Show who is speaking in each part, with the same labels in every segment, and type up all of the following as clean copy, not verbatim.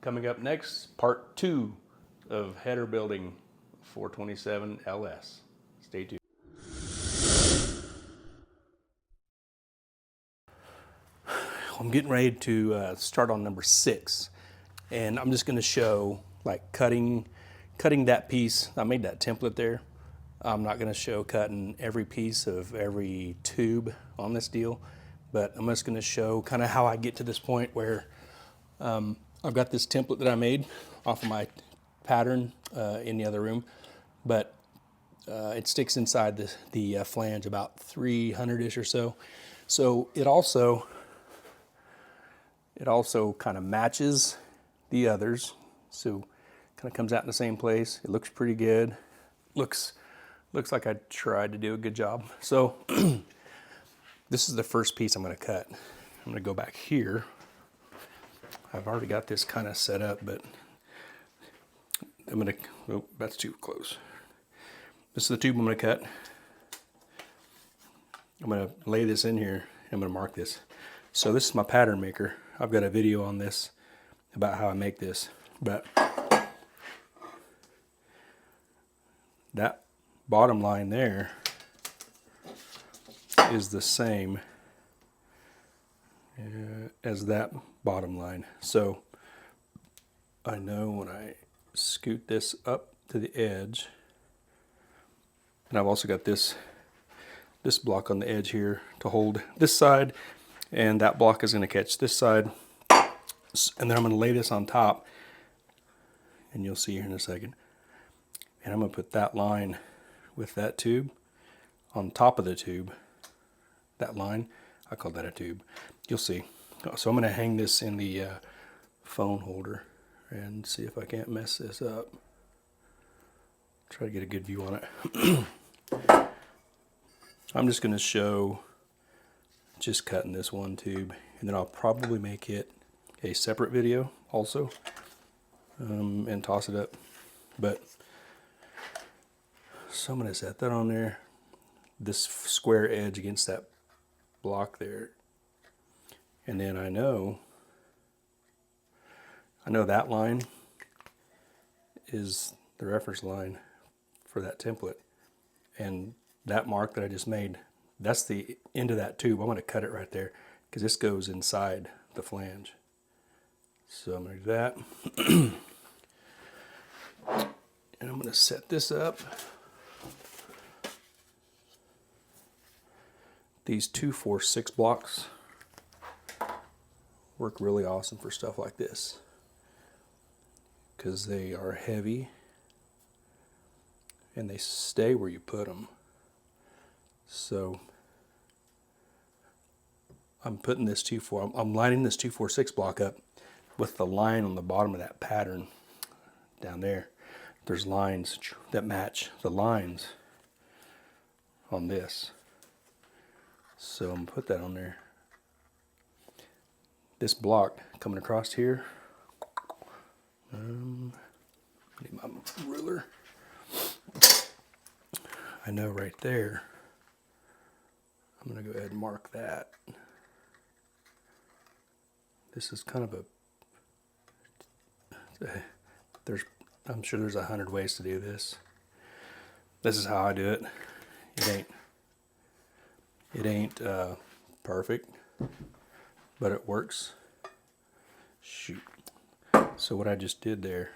Speaker 1: Coming up next, part 2 of header building 427 LS. Stay tuned. I'm getting ready to start on number 6, and I'm just going to show like cutting that piece. I made that template there. I'm not going to show cutting every piece of every tube on this deal, but I'm just going to show kind of how I get to this point where I've got this template that I made off of my pattern in the other room, but it sticks inside the flange about 300-ish or so. So it also kind of matches the others. So kind of comes out in the same place. It looks pretty good. Looks like I tried to do a good job. So this is the first piece I'm going to cut. I'm going to go back here. I've already got this kind of set up, but I'm going to, oh, that's too close. This is the tube I'm going to cut. I'm going to lay this in here. I'm going to mark this. So this is my pattern maker. I've got a video on this about how I make this, but that bottom line there is the same as that bottom line. So I know when I scoot this up to the edge, and I've also got this block on the edge here to hold this side, and that block is going to catch this side, and then I'm going to lay this on top, and you'll see here in a second, and I'm going to put that line with that tube on top of the tube. That line, I call that a tube. You'll see. So I'm going to hang this in the phone holder and see if I can't mess this up. Try to get a good view on it. I'm just going to show just cutting this one tube, and then I'll probably make it a separate video also and toss it up. But so I'm going to set that on there, this square edge against that block there, and then I know that line is the reference line for that template, and that mark that I just made, that's the end of that tube. I'm going to cut it right there because this goes inside the flange. So I'm going to do that. And I'm going to set this up. These 2-4-6 blocks work really awesome for stuff like this because they are heavy and they stay where you put them. So I'm putting this 2-4, I'm lining this 2-4-6 block up with the line on the bottom of that pattern down there. There's lines that match the lines on this. So I'm going to put that on there. This block coming across here, need my ruler. I know right there, I'm going to go ahead and mark that. This is kind of I'm sure there's 100 ways to do this. This is how I do it. It ain't perfect, but it works. Shoot. So what I just did there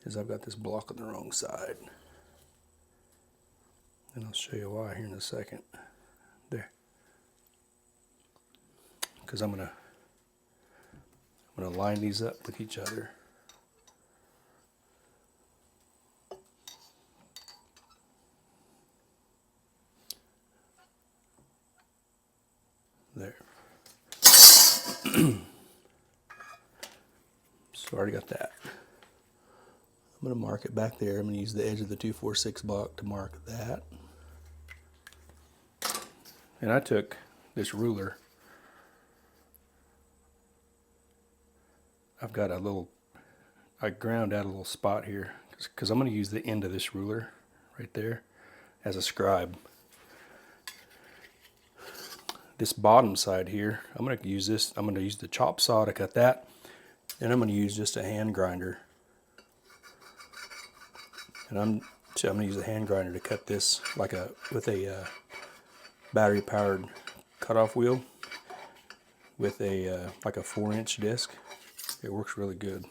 Speaker 1: is I've got this block on the wrong side. And I'll show you why here in a second. There. Because I'm gonna line these up with each other. There. So I already got that. I'm going to mark it back there. I'm going to use the edge of the 2-4-6 block to mark that. And I took this ruler. I've got I ground out a little spot here because I'm going to use the end of this ruler right there as a scribe. This bottom side here, I'm going to use the chop saw to cut that, And I'm going to use just a hand grinder. And I'm going to use a hand grinder to cut this with a battery powered cutoff wheel with a like a 4-inch disc. It works really good.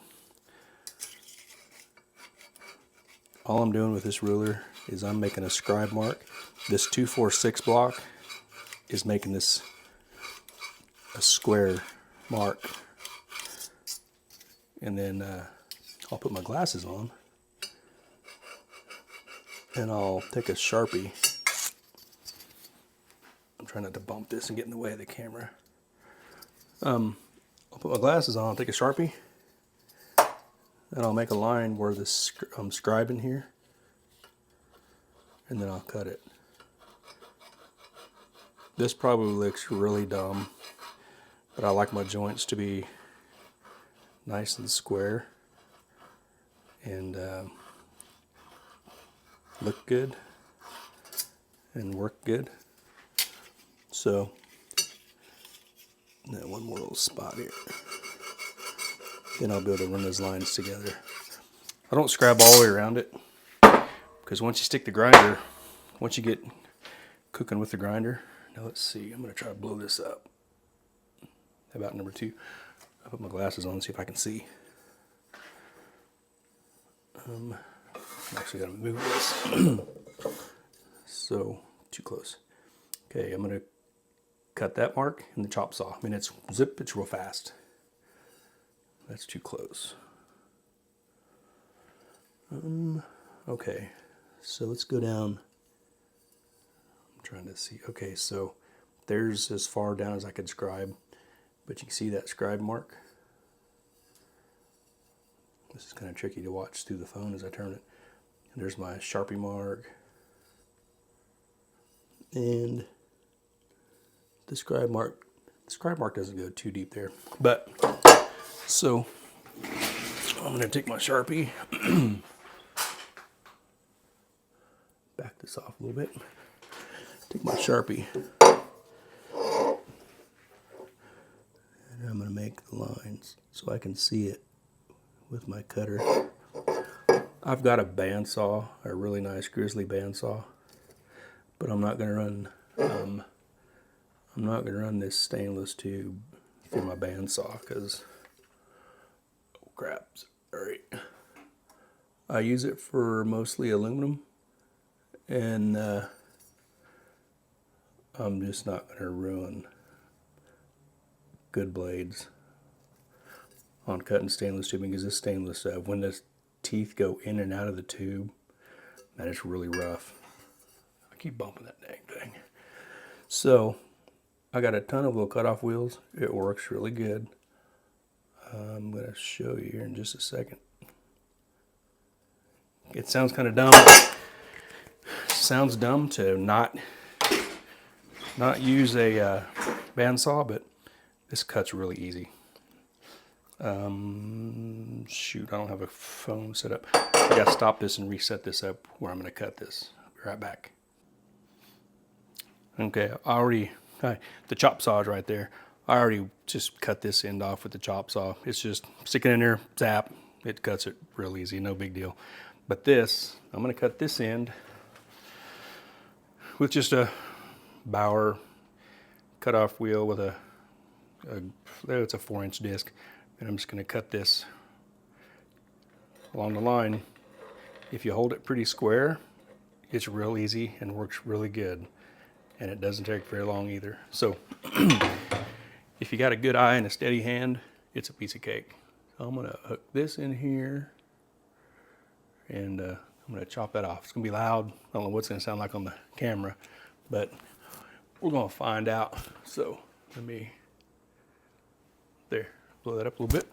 Speaker 1: All I'm doing with this ruler is I'm making a scribe mark. This 246 block is making this a square mark. And then I'll put my glasses on and I'll take a Sharpie. I'm trying not to bump this and get in the way of the camera. I'll put my glasses on, I'll take a Sharpie, and I'll make a line where this I'm scribing here, and then I'll cut it. This probably looks really dumb, but I like my joints to be nice and square and look good and work good. So, now one more little spot here. Then I'll be able to run those lines together. I don't scribe all the way around it, because once you stick the grinder, once you get cooking with the grinder, now let's see, I'm going to try to blow this up. How about number 2? I'll put my glasses on and see if I can see. I'm actually going to move this. So, too close. Okay, I'm going to cut that mark in the chop saw. I mean, it's zip, it's real fast. That's too close. Okay, so let's go down. I'm trying to see. Okay, so there's as far down as I could scribe, but you can see that scribe mark. This is kind of tricky to watch through the phone as I turn it. And there's my Sharpie mark. And the scribe mark doesn't go too deep there. But, so, I'm going to take my Sharpie, back this off a little bit, take my Sharpie, and I'm going to make the lines so I can see it with my cutter. I've got a bandsaw, a really nice Grizzly bandsaw, but I'm not going to run this stainless tube through my bandsaw because, oh crap, sorry. I use it for mostly aluminum, and I'm just not going to ruin good blades on cutting stainless tubing, because this stainless stuff, when the teeth go in and out of the tube, man, it's really rough. I keep bumping that dang thing. So, I got a ton of little cutoff wheels. It works really good. I'm going to show you here in just a second. It sounds kind of dumb. Sounds dumb to not use a bandsaw, but this cuts really easy. Shoot, I don't have a phone set up. I got to stop this and reset this up where I'm going to cut this. I'll be right back. Okay, the chop saw is right there. I already just cut this end off with the chop saw. It's just stick it in there, zap, it cuts it real easy, no big deal. But this, I'm going to cut this end with just a Bauer cutoff wheel with it's a 4-inch disc. And I'm just going to cut this along the line. If you hold it pretty square, it's real easy and works really good. And it doesn't take very long either. So if you got a good eye and a steady hand, it's a piece of cake. So I'm going to hook this in here, and I'm going to chop that off. It's going to be loud. I don't know what it's going to sound like on the camera, but we're going to find out. So let me, there, blow that up a little bit.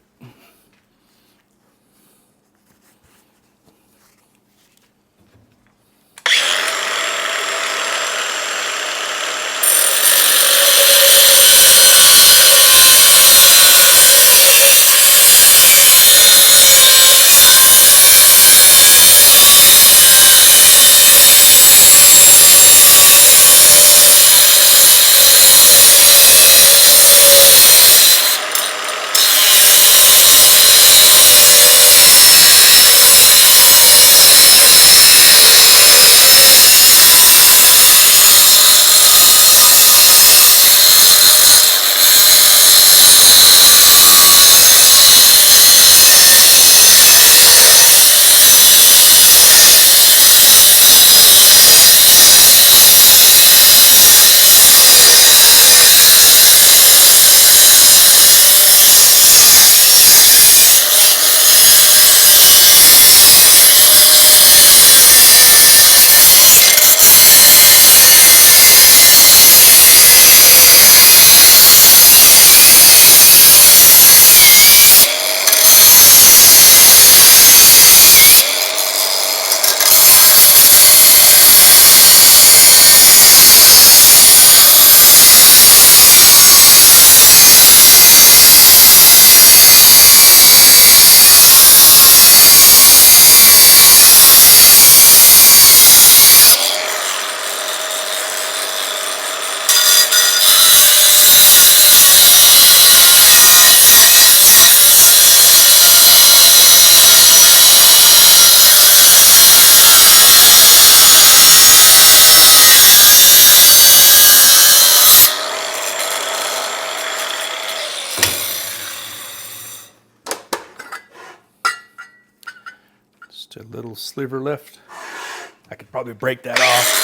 Speaker 1: Just a little sliver left. I could probably break that off.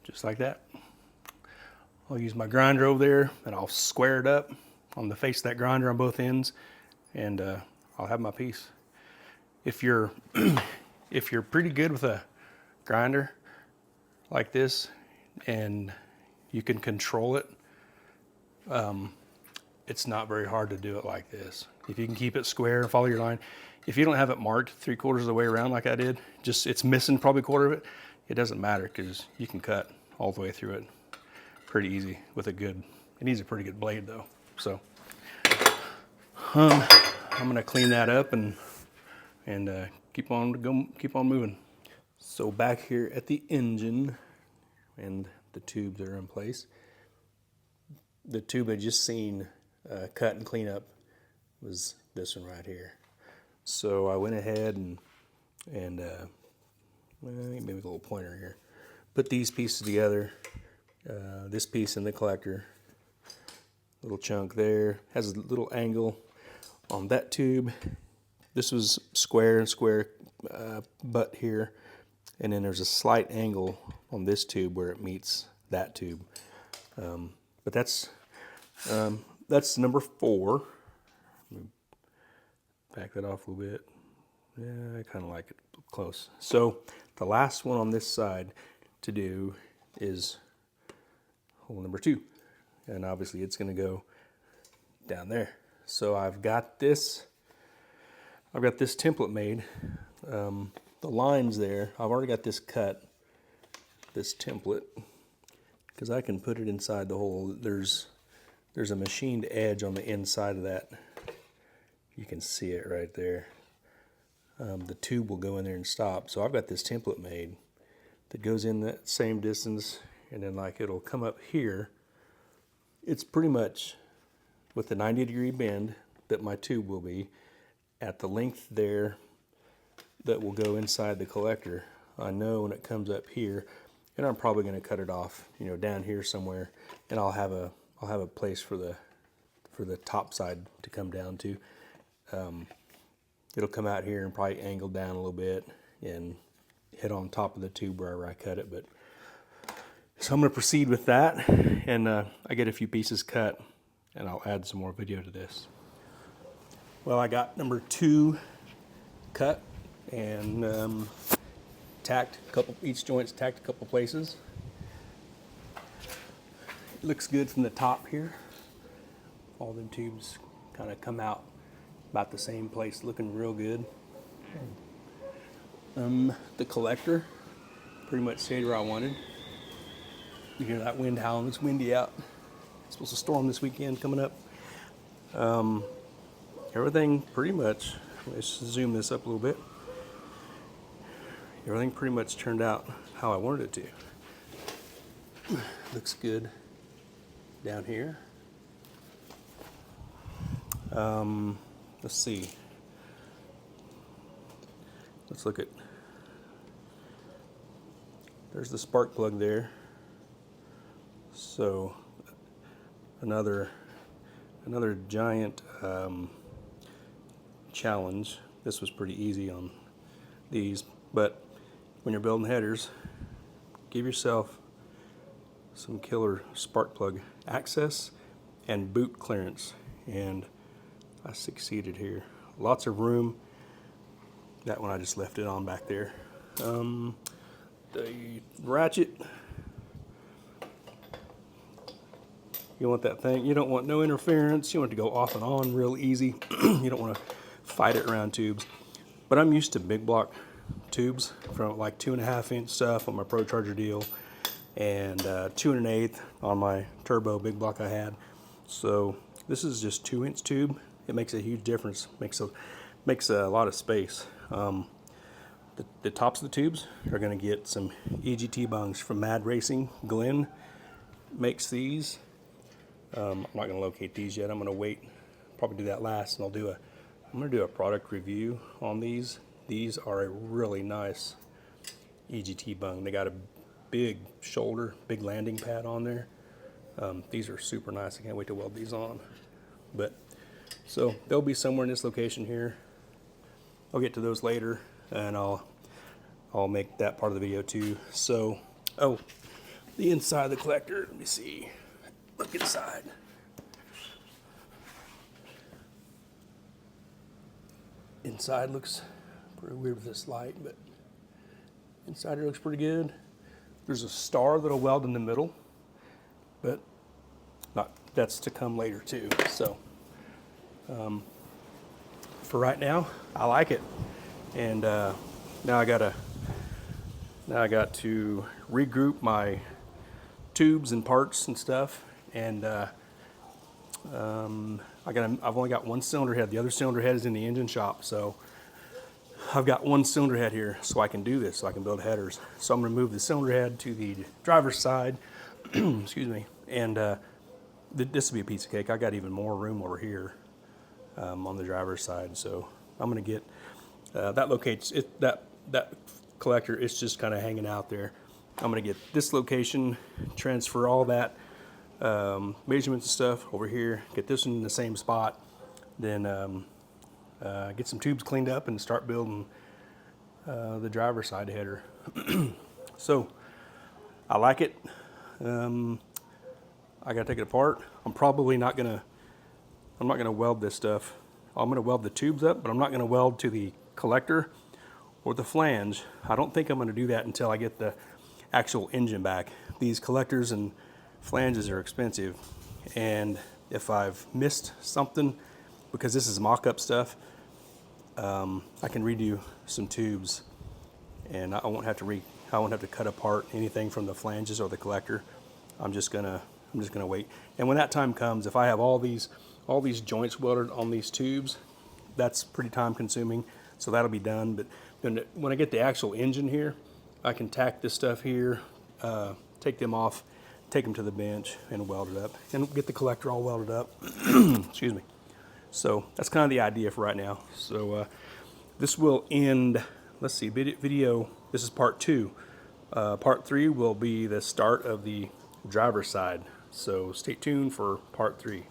Speaker 1: Just like that. I'll use my grinder over there and I'll square it up on the face of that grinder on both ends, and I'll have my piece. If you're if you're pretty good with a grinder like this and you can control it, it's not very hard to do it like this. If you can keep it square and follow your line. If you don't have it marked 3/4 of the way around like I did, just it's missing probably a quarter of it, it doesn't matter because you can cut all the way through it pretty easy with a good, it needs a pretty good blade though. So I'm gonna clean that up and keep on moving. So back here at the engine and the tubes that are in place, the tube I just seen cut and clean up was this one right here. So I went ahead and maybe a little pointer here, put these pieces together. This piece in the collector, little chunk there, has a little angle on that tube. This was square butt here, and then there's a slight angle on this tube where it meets that tube. But that's number 4. Let me back that off a little bit. Yeah, I kind of like it close. So the last one on this side to do is hole number 2, and obviously it's going to go down there. So I've got this template made. The lines there, I've already got this cut, this template, because I can put it inside the hole. There's a machined edge on the inside of that. You can see it right there. The tube will go in there and stop. So I've got this template made that goes in that same distance, and then like it'll come up here. It's pretty much with the 90-degree bend that my tube will be at the length there that will go inside the collector. I know when it comes up here, and I'm probably going to cut it off, you know, down here somewhere, and I'll have a place for the top side to come down to. It'll come out here and probably angle down a little bit and hit on top of the tube wherever I cut it. But so I'm going to proceed with that, and I get a few pieces cut, and I'll add some more video to this. Well, I got number 2 cut and tacked a couple, each joint's tacked a couple places. It looks good from the top here. All them tubes kind of come out about the same place, looking real good. The collector pretty much stayed where I wanted. You hear that wind howling, it's windy out. It's supposed to storm this weekend coming up. Everything pretty much, let's zoom this up a little bit. Everything pretty much turned out how I wanted it to. Looks good down here. Let's see. Let's look at, there's the spark plug there. So another giant challenge. This was pretty easy on these, but when you're building headers, give yourself some killer spark plug access and boot clearance, and I succeeded here. Lots of room. That one I just left it on back there. The ratchet, you want that thing, you don't want no interference, you want it to go off and on real easy. You don't want to fight it around tubes. But I'm used to big block tubes from like 2.5-inch stuff on my Pro Charger deal, and 2 1/8 on my turbo big block I had. So this is just 2-inch tube. It makes a huge difference. Makes a lot of space. The tops of the tubes are going to get some EGT bungs from Mad Racing. Glenn makes these. I'm not going to locate these yet. I'm going to wait. Probably do that last, and I'm going to do a product review on these. These are a really nice EGT bung. They got a big shoulder, big landing pad on there. These are super nice. I can't wait to weld these on. But so they'll be somewhere in this location here. I'll get to those later, and I'll make that part of the video too. So, oh, the inside of the collector. Let me see. Look inside. Inside looks pretty weird with this light, but inside here looks pretty good. There's a star that'll weld in the middle, but that's to come later too. So for right now, I like it. And now I got to regroup my tubes and parts and stuff. And I've only got one cylinder head. The other cylinder head is in the engine shop, so I've got one cylinder head here, so I can do this, so I can build headers. So I'm going to move the cylinder head to the driver's side, excuse me, and this will be a piece of cake. I got even more room over here on the driver's side, so I'm going to get that locates it. That collector is just kind of hanging out there. I'm going to get this location, transfer all that measurements and stuff over here, get this one in the same spot, then get some tubes cleaned up and start building the driver's side header. So I like it. I gotta take it apart. I'm not gonna weld this stuff. I'm gonna weld the tubes up, but I'm not gonna weld to the collector or the flange. I don't think I'm gonna do that until I get the actual engine back. These collectors and flanges are expensive, and if I've missed something, because this is mock-up stuff, I can redo some tubes, and I won't have to cut apart anything from the flanges or the collector. I'm just gonna wait. And when that time comes, if I have all these joints welded on these tubes, that's pretty time consuming, so that'll be done. But then when I get the actual engine here, I can tack this stuff here, take them off, take them to the bench and weld it up, and get the collector all welded up. Excuse me. So that's kind of the idea for right now. So this will end, let's see, video, this is part 2. Part 3 will be the start of the driver's side. So stay tuned for part 3.